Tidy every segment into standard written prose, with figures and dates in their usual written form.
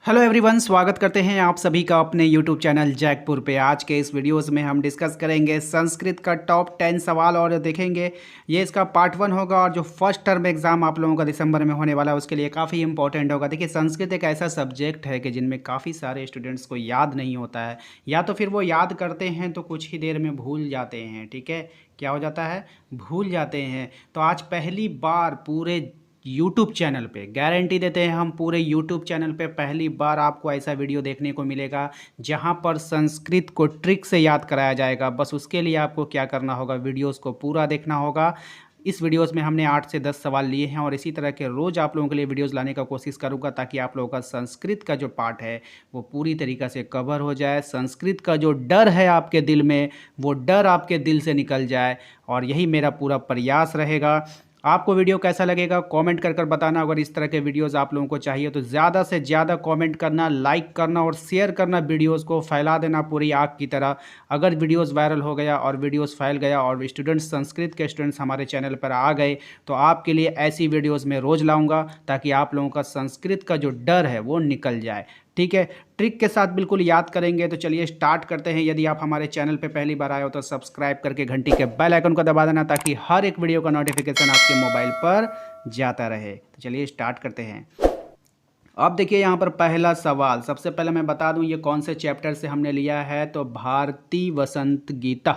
Hello everyone, स्वागत करते हैं आप सभी का अपने यूट्यूब चैनल जैकपुर पे। आज के इस वीडियोस में हम डिस्कस करेंगे संस्कृत का टॉप 10 सवाल और देखेंगे ये इसका पार्ट 1 होगा। और जो फर्स्ट टर्म एग्जाम आप लोगों का दिसंबर में होने वाला है उसके लिए काफ़ी इंपॉर्टेंट होगा। देखिए, संस्कृत एक ऐसा सब्जेक्ट है कि जिनमें काफ़ी सारे स्टूडेंट्स को याद नहीं होता है, या तो फिर वो याद करते हैं तो कुछ ही देर में भूल जाते हैं। ठीक है, क्या हो जाता है, भूल जाते हैं। तो आज पहली बार पूरे यूट्यूब चैनल पे गारंटी देते हैं हम, पूरे यूट्यूब चैनल पे पहली बार आपको ऐसा वीडियो देखने को मिलेगा जहां पर संस्कृत को ट्रिक से याद कराया जाएगा। बस उसके लिए आपको क्या करना होगा, वीडियोस को पूरा देखना होगा। इस वीडियोस में हमने 8 से 10 सवाल लिए हैं और इसी तरह के रोज़ आप लोगों के लिए वीडियोस लाने का कोशिश करूंगा ताकि आप लोगों का संस्कृत का जो पार्ट है वो पूरी तरीक़ा से कवर हो जाए। संस्कृत का जो डर है आपके दिल में, वो डर आपके दिल से निकल जाए, और यही मेरा पूरा प्रयास रहेगा। आपको वीडियो कैसा लगेगा कमेंट कर कर बताना। अगर इस तरह के वीडियोस आप लोगों को चाहिए तो ज़्यादा से ज़्यादा कमेंट करना, लाइक करना और शेयर करना, वीडियोस को फैला देना पूरी आग की तरह। अगर वीडियोस वायरल हो गया और वीडियोस फैल गया और स्टूडेंट्स, संस्कृत के स्टूडेंट्स हमारे चैनल पर आ गए तो आपके लिए ऐसी वीडियोज़ मैं रोज़ लाऊँगा ताकि आप लोगों का संस्कृत का जो डर है वो निकल जाए। ठीक है, ट्रिक के साथ बिल्कुल याद करेंगे। तो चलिए स्टार्ट करते हैं। यदि आप हमारे चैनल पे पहली बार आए हो तो सब्सक्राइब करके घंटी के बेल आइकन को दबा देना ताकि हर एक वीडियो का नोटिफिकेशन आपके मोबाइल पर जाता रहे। तो चलिए स्टार्ट करते हैं। अब देखिए यहाँ पर पहला सवाल, सबसे पहले मैं बता दूं ये कौन से चैप्टर से हमने लिया है। तो भारतीय वसंत गीता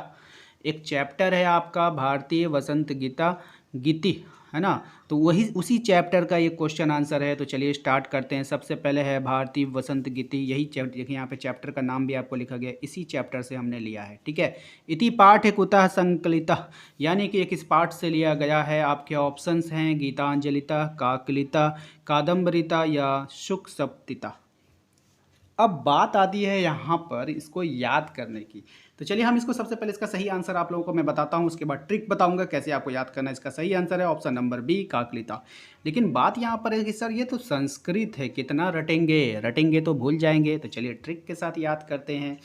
एक चैप्टर है आपका, भारतीय वसंत गीता गीति, है ना। तो वही उसी चैप्टर का ये क्वेश्चन आंसर है। तो चलिए स्टार्ट करते हैं। सबसे पहले है भारतीय वसंत गीति, यही चैप्टर, देखिए यहाँ पे चैप्टर का नाम भी आपको लिखा गया, इसी चैप्टर से हमने लिया है। ठीक है, इति पाठ है कुतः संकलिता, यानी कि एक इस पाठ से लिया गया है। आपके ऑप्शंस हैं गीतांजलिता, काकलिता, कादम्बरिता या शुक सप्तिता। अब बात आती है यहाँ पर इसको याद करने की। तो चलिए हम इसको, सबसे पहले इसका सही आंसर आप लोगों को मैं बताता हूँ, उसके बाद ट्रिक बताऊंगा कैसे आपको याद करना है। इसका सही आंसर है ऑप्शन नंबर बी, काकलिता। लेकिन बात यहाँ पर है कि सर ये तो संस्कृत है, कितना रटेंगे, रटेंगे तो भूल जाएंगे। तो चलिए ट्रिक के साथ याद करते हैं।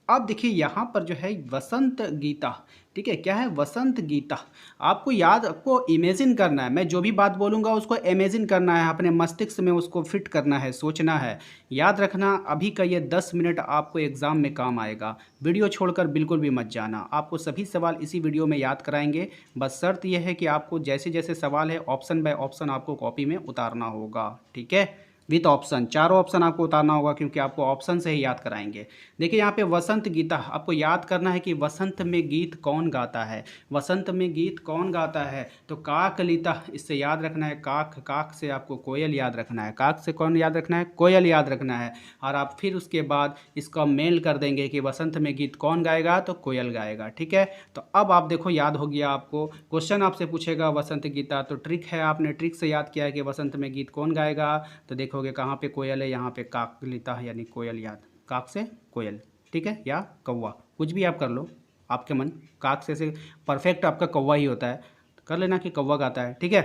अब देखिए यहाँ पर जो है वसंत गीता, ठीक है, क्या है, वसंत गीता। आपको याद, आपको इमेजिन करना है। मैं जो भी बात बोलूँगा उसको इमेजिन करना है, अपने मस्तिष्क में उसको फिट करना है, सोचना है। याद रखना, अभी का ये 10 मिनट आपको एग्ज़ाम में काम आएगा। वीडियो छोड़कर बिल्कुल भी मत जाना, आपको सभी सवाल इसी वीडियो में याद कराएंगे। बस शर्त यह है कि आपको जैसे जैसे सवाल है ऑप्शन बाय ऑप्शन आपको कॉपी में उतारना होगा। ठीक है, विथ ऑप्शन, चारों ऑप्शन आपको उतारना होगा क्योंकि आपको ऑप्शन से ही याद कराएंगे। देखिए यहाँ पे वसंत गीता, आपको याद करना है कि वसंत में गीत कौन गाता है, वसंत में गीत कौन गाता है। तो काकलिता, इससे याद रखना है काक, काक से आपको कोयल याद रखना है, काक से कौन याद रखना है, कोयल याद रखना है। और आप फिर उसके बाद इसका मेल कर देंगे कि वसंत में गीत कौन गाएगा, तो कोयल गाएगा। ठीक है, तो अब आप देखो याद हो गया आपको। क्वेश्चन आपसे पूछेगा वसंत गीता, तो ट्रिक है, आपने ट्रिक से याद किया है कि वसंत में गीत कौन गाएगा। तो देखोगे कहाँ पे कोयल है, यहाँ पे काकलिता है, यानी कोयल याद, काक से कोयल। ठीक है, या कौवा, कुछ भी आप कर लो, आपके मन। काक से परफेक्ट आपका कौवा ही होता है, तो कर लेना कि कौवा गाता है। ठीक है,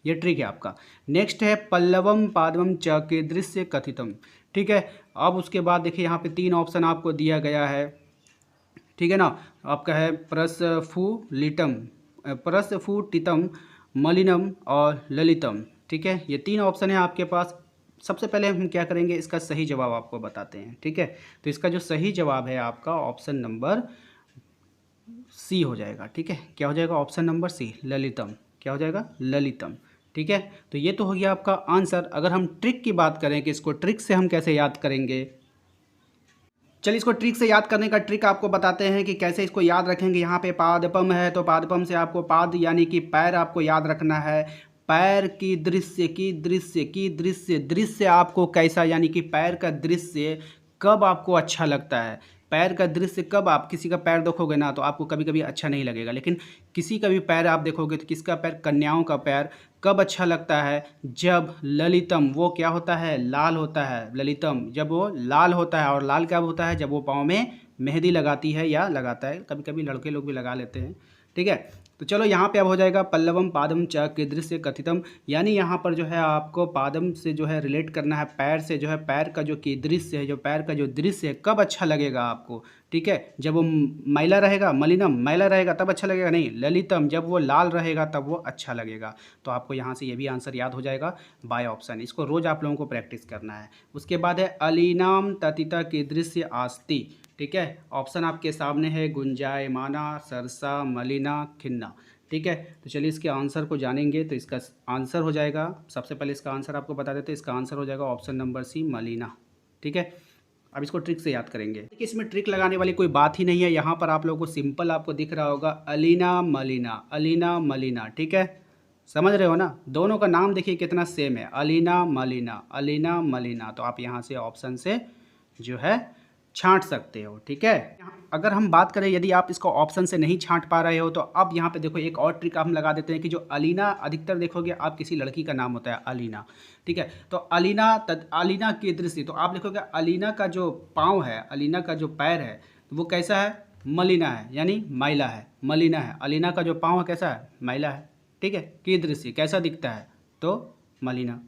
ये ट्रिक है आपका। नेक्स्ट है पल्लवम पादवम च के दृश्य कथितम। ठीक है, अब उसके बाद देखिए यहाँ पे 3 ऑप्शन आपको दिया गया है। ठीक है ना, आपका है प्रस्फुलितम, प्रस्फुटितम, मलिनम और ललितम। ठीक है, ये 3 ऑप्शन है आपके पास। सबसे पहले हम क्या करेंगे, इसका सही जवाब आपको बताते हैं। ठीक है, तो इसका जो सही जवाब है आपका ऑप्शन नंबर सी हो जाएगा। ठीक है, क्या हो जाएगा, ऑप्शन नंबर सी, ललितम। क्या हो जाएगा, ललितम। ठीक है, तो ये तो हो गया आपका आंसर। अगर हम ट्रिक की बात करें कि इसको ट्रिक से हम कैसे याद करेंगे, चलिए इसको ट्रिक से याद करने का ट्रिक आपको बताते हैं कि कैसे इसको याद रखेंगे। यहाँ पे पादपम है, तो पादपम से आपको पाद यानी कि पैर आपको याद रखना है। पैर की दृश्य, की दृश्य, की दृश्य, दृश्य आपको कैसा, यानी कि पैर का दृश्य कब आपको अच्छा लगता है। पैर का दृश्य कब, आप किसी का पैर देखोगे ना तो आपको कभी कभी अच्छा नहीं लगेगा, लेकिन किसी का भी पैर आप देखोगे तो किसका पैर, कन्याओं का पैर कब अच्छा लगता है, जब ललितम, वो क्या होता है, लाल होता है। ललितम जब वो लाल होता है, और लाल क्या होता है, जब वो पाँव में मेहंदी लगाती है या लगाता है, कभी कभी लड़के लोग भी लगा लेते हैं। ठीक है, तो चलो यहाँ पे अब हो जाएगा पल्लवम पादम च कीदृश कथितम, यानी यहाँ पर जो है आपको पादम से जो है रिलेट करना है, पैर से जो है, पैर का जो की दृश्य है, जो पैर का जो दृश्य है कब अच्छा लगेगा आपको, ठीक है, जब वो मैला रहेगा, मलिनम मैला रहेगा तब अच्छा लगेगा, नहीं ललितम जब वो लाल रहेगा तब वो अच्छा लगेगा। तो आपको यहाँ से ये भी आंसर याद हो जाएगा बाय ऑप्शन, इसको रोज़ आप लोगों को प्रैक्टिस करना है। उसके बाद है अलीनाम ततिता कीदृश्य आस्ति, ठीक है, ऑप्शन आपके सामने है गुंजायमाना, सरसा, मलिना, खिन्ना, ठीक है। तो चलिए इसके आंसर को जानेंगे। तो इसका आंसर हो जाएगा, सबसे पहले इसका आंसर आपको बता देते हैं, इसका आंसर हो जाएगा ऑप्शन नंबर सी मलिना, ठीक है। अब इसको ट्रिक से याद करेंगे। देखिए इसमें ट्रिक लगाने वाली कोई बात ही नहीं है, यहाँ पर आप लोगों को सिंपल आपको दिख रहा होगा अलीना मलिना, अलीना मलिना, ठीक है, समझ रहे हो ना, दोनों का नाम देखिए कितना सेम है, अलीना मलिना, अलीना मलिना। तो आप यहाँ से ऑप्शन से जो है छांट सकते हो, ठीक है। अगर हम बात करें यदि आप इसको ऑप्शन से नहीं छांट पा रहे हो तो अब यहाँ पे देखो एक और ट्रिक हम लगा देते हैं कि जो अलीना अधिकतर देखोगे आप किसी लड़की का नाम होता है अलीना, ठीक है। तो अलीना की दृष्टि, तो आप लिखोगे अलीना का जो पाँव है, अलीना का जो पैर है वो कैसा है, मलिना है, यानी मैला है, मलिना है। अलीना का जो पाँव है कैसा है, मैला है, ठीक है। की दृष्टि कैसा दिखता है, तो मलिना,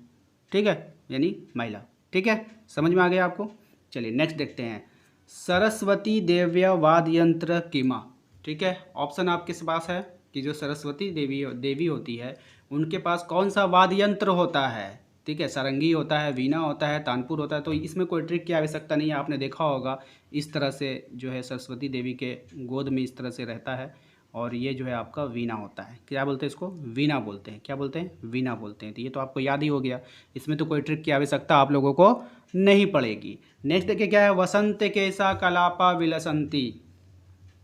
ठीक है, यानी मैला, ठीक है, समझ में आ गया आपको। चलिए नेक्स्ट देखते हैं, सरस्वती देव्य वाद्य यंत्र किमा, ठीक है। ऑप्शन आपके पास है कि जो सरस्वती देवी होती है उनके पास कौन सा वाद्य यंत्र होता है, ठीक है, सारंगी होता है, वीणा होता है, तानपुर होता है। तो इसमें कोई ट्रिक की आवश्यकता नहीं है, आपने देखा होगा इस तरह से जो है सरस्वती देवी के गोद में इस तरह से रहता है और ये जो है आपका वीणा होता है, क्या बोलते हैं इसको, वीणा बोलते हैं, क्या बोलते हैं, वीणा बोलते हैं। तो ये तो आपको याद ही हो गया, इसमें तो कोई ट्रिक की आवश्यकता आप लोगों को नहीं पड़ेगी। नेक्स्ट देखिए क्या है, वसंत केसा कलापा विलसंती,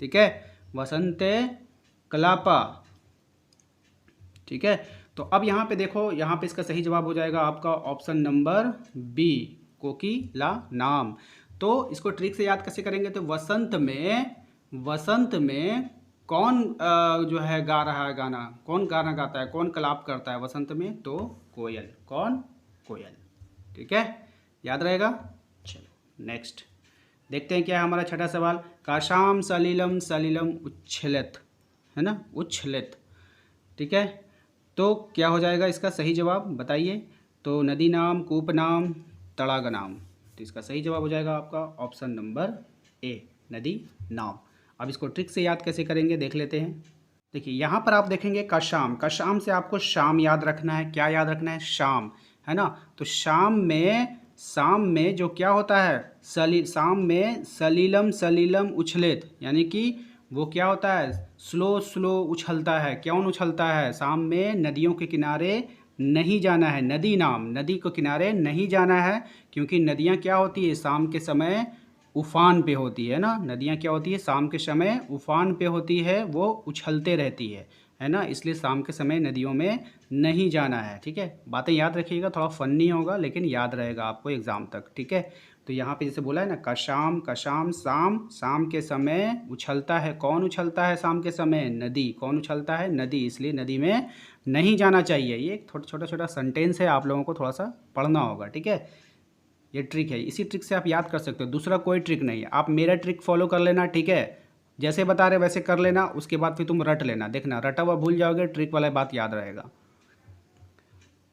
ठीक है, वसंत कलापा, ठीक है। तो अब यहाँ पे देखो, यहाँ पे इसका सही जवाब हो जाएगा आपका ऑप्शन नंबर बी कोकिला नाम। तो इसको ट्रिक से याद कैसे करेंगे, तो वसंत में कौन जो है गा रहा है गाना, कौन गाना गाता है, कौन कलाप करता है वसंत में, तो कोयल, कौन, कोयल, ठीक है, याद रहेगा। चलो नेक्स्ट देखते हैं क्या है हमारा छठा सवाल, काशाम सलीलम सलीलम उच्छलित, है ना, उच्छलित, ठीक है। तो क्या हो जाएगा इसका सही जवाब बताइए, तो नदी नाम, कूप नाम, तड़ाग नाम। तो इसका सही जवाब हो जाएगा आपका ऑप्शन नंबर ए नदी नाम। अब इसको ट्रिक से याद कैसे करेंगे देख लेते हैं। देखिए यहाँ पर आप देखेंगे कशाम, कशाम से आपको शाम याद रखना है, क्या याद रखना है, शाम, है ना। तो शाम में जो क्या होता है, शाम में सलीलम सलीलम उछलित, यानी कि वो क्या होता है, स्लो स्लो उछलता है। कौन उछलता है, शाम में नदियों के किनारे नहीं जाना है, नदी नाम, नदी के किनारे नहीं जाना है, क्योंकि नदियाँ क्या होती है शाम के समय उफान पे होती है ना, नदियाँ क्या होती है शाम के समय उफान पे होती है, वो उछलते रहती है ना, इसलिए शाम के समय नदियों में नहीं जाना है, ठीक है। बातें याद रखिएगा, थोड़ा फनी होगा लेकिन याद रहेगा आपको एग्ज़ाम तक, ठीक है। तो यहाँ पे जैसे बोला है ना, कशाम, कशाम शाम, शाम के समय उछलता है, कौन उछलता है शाम के समय, नदी, कौन उछलता है, नदी, इसलिए नदी में नहीं जाना चाहिए। ये एक छोटा छोटा सेंटेंस है, आप लोगों को थोड़ा सा पढ़ना होगा, ठीक है। ये ट्रिक है, इसी ट्रिक से आप याद कर सकते हो, दूसरा कोई ट्रिक नहीं है। आप मेरा ट्रिक फॉलो कर लेना, ठीक है, जैसे बता रहे वैसे कर लेना, उसके बाद फिर तुम रट लेना, देखना रटा हुआ भूल जाओगे, ट्रिक वाला बात याद रहेगा।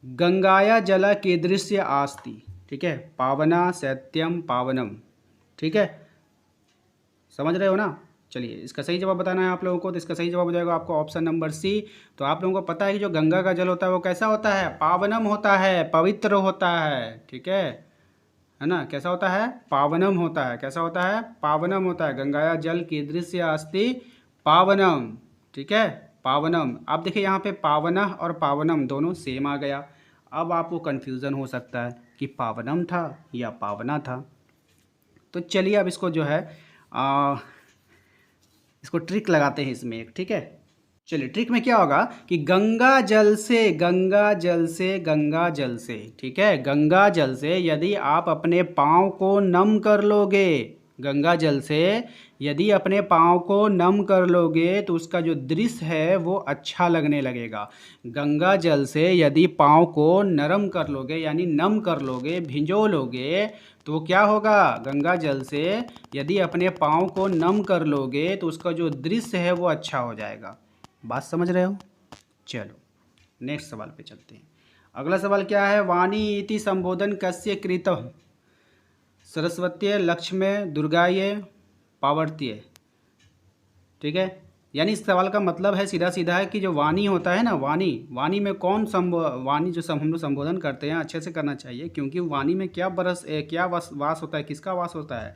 गंगाया जल कीदृश्य आस्ति, ठीक है, पावना सत्यम पावनम, ठीक है, समझ रहे हो ना। चलिए इसका सही जवाब बताना है आप लोगों को, तो इसका सही जवाब हो जाएगा आपको ऑप्शन नंबर सी। तो आप लोगों को पता है कि जो गंगा का जल होता है वो कैसा होता है, पावनम होता है, पवित्र होता है, ठीक है ना, कैसा होता है, पावनम होता है, कैसा होता है, पावनम होता है। गंगाया जल कीदृश्य अस्ति पावनम, ठीक है, पावनम। आप देखिए यहाँ पे पावनः और पावनम दोनों सेम आ गया। अब आपको कन्फ्यूज़न हो सकता है कि पावनम था या पावना था। तो चलिए अब इसको जो है इसको ट्रिक लगाते हैं इसमें एक, ठीक है। चलिए ट्रिक में क्या होगा कि गंगा जल से, गंगा जल से, गंगा जल से, ठीक है, गंगा जल से यदि आप अपने पाँव को नम कर लोगे, गंगा जल से यदि अपने पाँव को नम कर लोगे तो उसका जो दृश्य है वो अच्छा लगने लगेगा। गंगा जल से यदि पाँव को नरम कर लोगे, यानी नम कर लोगे, भिंजो लोगे, तो क्या होगा, गंगा जल से यदि अपने पाँव को नम कर लोगे तो उसका जो दृश्य है वो अच्छा हो जाएगा। बात समझ रहे हो? चलो नेक्स्ट सवाल पे चलते हैं। अगला सवाल क्या है, वाणी इति संबोधन कस्य कृतः? सरस्वती, लक्ष्मी, दुर्गाये, पार्वतीये। ठीक है, यानी इस सवाल का मतलब है सीधा सीधा है कि जो वाणी होता है ना, वाणी में कौन वाणी जो हम लोग संबोधन करते हैं अच्छे से करना चाहिए, क्योंकि वाणी में क्या वास होता है, किसका वास होता है?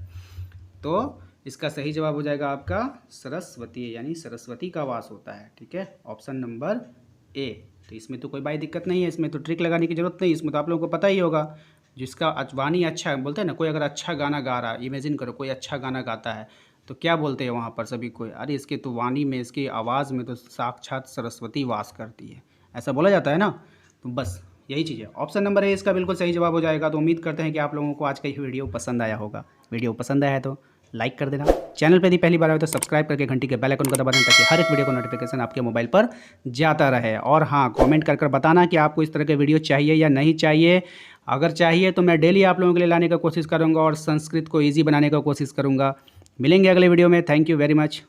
तो इसका सही जवाब हो जाएगा आपका सरस्वती, यानी सरस्वती का वास होता है। ठीक है, ऑप्शन नंबर ए। तो इसमें तो कोई भाई दिक्कत नहीं है, इसमें तो ट्रिक लगाने की जरूरत नहीं, इसमें तो आप लोगों को पता ही होगा। जिसका वाणी अच्छा बोलते हैं ना, कोई अगर अच्छा गाना गा रहा है, इमेजिन करो कोई अच्छा गाना गाता है तो क्या बोलते हैं वहाँ पर सभी कोई, अरे इसके तो वाणी में, इसकी आवाज़ में तो साक्षात सरस्वती वास करती है, ऐसा बोला जाता है ना। तो बस यही चीज़ है, ऑप्शन नंबर ए इसका बिल्कुल सही जवाब हो जाएगा। तो उम्मीद करते हैं कि आप लोगों को आज का ये वीडियो पसंद आया होगा। वीडियो पसंद आया है तो लाइक कर देना, चैनल पर यदि पहली बार आए तो सब्सक्राइब करके घंटी के बेल आइकन को दबा देना, ताकि हर एक वीडियो को नोटिफिकेशन आपके मोबाइल पर जाता रहे। और हाँ, कमेंट कर बताना कि आपको इस तरह के वीडियो चाहिए या नहीं चाहिए। अगर चाहिए तो मैं डेली आप लोगों के लिए लाने का कोशिश करूँगा और संस्कृत को ईजी बनाने का कोशिश करूँगा। मिलेंगे अगले वीडियो में। Thank you very much.